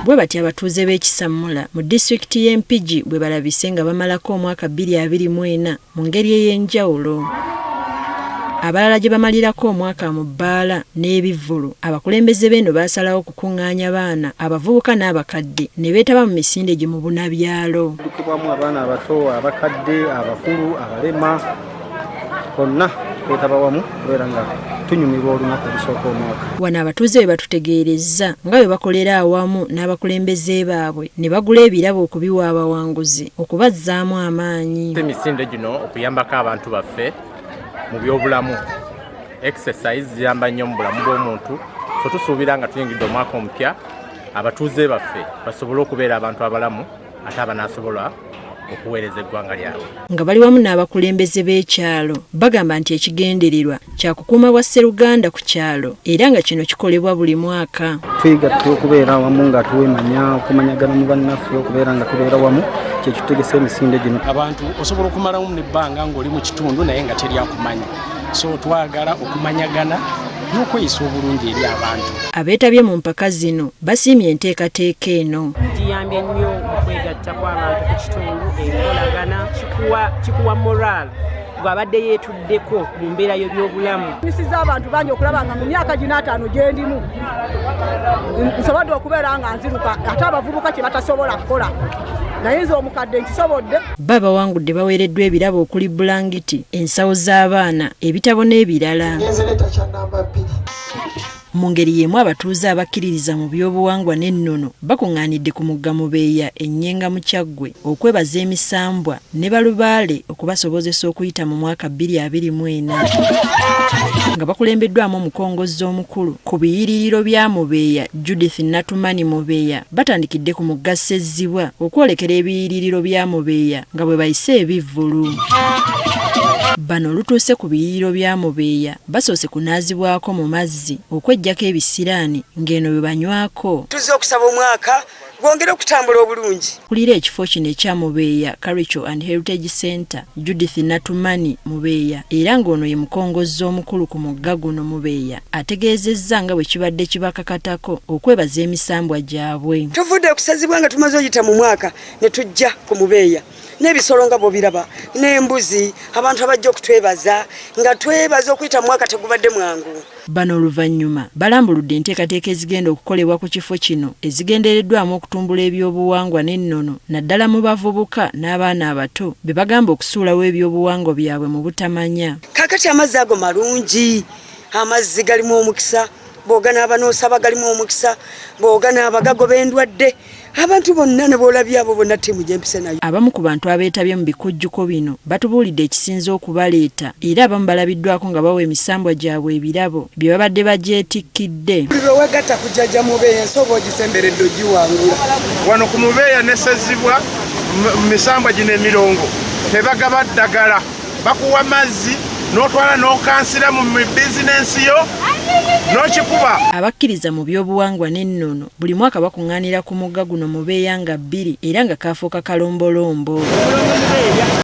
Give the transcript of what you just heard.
bwe bati abatuuze b'Ekisammula mu disitulikiti y'e Mpigi bwe balabise nga bamalako omwaka 2024 mu ngeri ey'enjawulo. Abalala gye bamalirako omwaka mu bbaala n'ebivvulu, abakulembeze b'eno baasalawo okukungaanya baana, abavubuka n'abakadde ne beetaba mu misinde gye mu bunabyalo. Tukibwamu abaana abato, abakadde, abakulu, abalema, bonna twetaba wamu kubeera nga tunyumirwa olunaku olusooka omwaka. Wano abatuuze bwe batutegeerezza nga bwe bakolera awamu n'abakulembeze baabwe ne bagula ebirabo okubiwa abawanguzi okubazzaamu amaanyi. Emisinde gino okuyambako abantu baffe mu byobulamu. Exercise ziyamba nnyo mu bulamu bw'omuntu, so tusuubira nga tuyingidde omwaka omupya abatuuze baffe basobole okubeera abantu abalamu ate abanaasobola okuweereza eggwanga lyabwe. Nga bali wamu n'abakulembeze b'ekyalo bagamba nti ekigendererwa kya kukuuma bwa Sseruganda ku kyalo era nga kino kikolebwa buli mwaka. Twegatte okubeera wamu nga tuwemanya, okumanyagana mu bannaffe, okubeera nga tubeera wamu kyekitegesa emisinde gino. Abantu osobola okumalamu n'ebbanga ng'oli mu kitundu naye nga teri akumanya, so twagala okumanyagana n'okweyisa obulungi eri abantu. Abeetabye mu mpaka zino basiimye enteekateeka eno. Kiyambye nnyo okwegatta kw'abantu ku kitundu, enkolagana kikuwa moral gw'abadde yeetuddeko mu mbeera y'ebyobulamu. Nyusiza abantu bangi okulaba nga mu myaka gino 5 gye ndimu nsobodde okubeera nga nziruka ate abavubuka kye batasobola kukola naye nze omukadde nkisobodde. Baba wangudde baweereddwa ebirabo okuli bulangiti, ensawo z'abaana, ebitabo n'ebirala. Mu ngeri y'emu abatuuze abakkiririza mu by'obuwangwa n'ennono bakuŋŋaanidde ku mugga Mubeya Ennyenga mu Kyaggwe okwebaza emisambwa ne balubaale okubasobozesa okuyita mu mwaka 2024 nga bakulembeddwamu omukongozzi omukulu ku biyiririro bya Mubeya Judith Natumani Mubeya batandikidde ku mugga Ssezzibwa okwolekera ebiyiririro bya Mubeya nga bwe bayise ebivvulu. Bano lutuuse ku biyiririro bya Mubeya basoose kunaazibwako mu mazzi okweggyako ebisiraani ng'eno bwe banywako. Tuzze okusaba omwaka gwongere okutambula obulungi. Kulira ekifo kino ekya Mubeya Cultural and Heritage Center Judith Natumani Mubeya era ng'ono ye mukongozzi omukulu ku mugga guno Mubeya ategeezezza nga bwe kibadde kibakakatako okwebaza emisambwa gyabwe. Tuvudde okusazibwa nga tumaze oyita mu mwaka ne tujja ku Mubeya n'ebisolo nga bw'obiraba n'embuzi, abantu abajja okutwebaza nga twebaza okuyita mu mwaka tegubadde mwangu. Bano oluvannyuma balambuludde enteekateeka ezigenda okukolebwa ku kifo kino ezigendereddwamu okutumbula ebyobuwangwa n'ennono naddala mu bavubuka n'abaana abato be bagamba okusuulawo ebyobuwangwa byabwe mu butamanya. Kaakati amazzi ago malungi, amazzi galimu omukisa, boogana abanosaba galimu omukisa, boogana abagago b'endwadde, abantu bonna ne boolabye abo bonna ttiimu gy'empise nayo. Abamu ku bantu abeetabye mu bikujjuko bino batubuulidde ekisinza okubaleeta era abamu balabiddwako nga bawa emisambwa gyabwe ebirabo bye babadde bagyetikkidde. Buli lwe wegatta ku jjajja Mubeya ensooba ogisemberedde ogiwangula. Wano ku Mubeya ne Ssezzibwa misambwa gino emirongo tebagaba ddagala, bakuwa mazzi n'otwala n'okansira mu bizinensi yo n'okikuba. Abakkiriza mu by'obuwangwa n'ennono buli mwaka bakuŋŋaanira ku mugga guno Mubeya nga 2 era nga kaafuuka kalombolombo.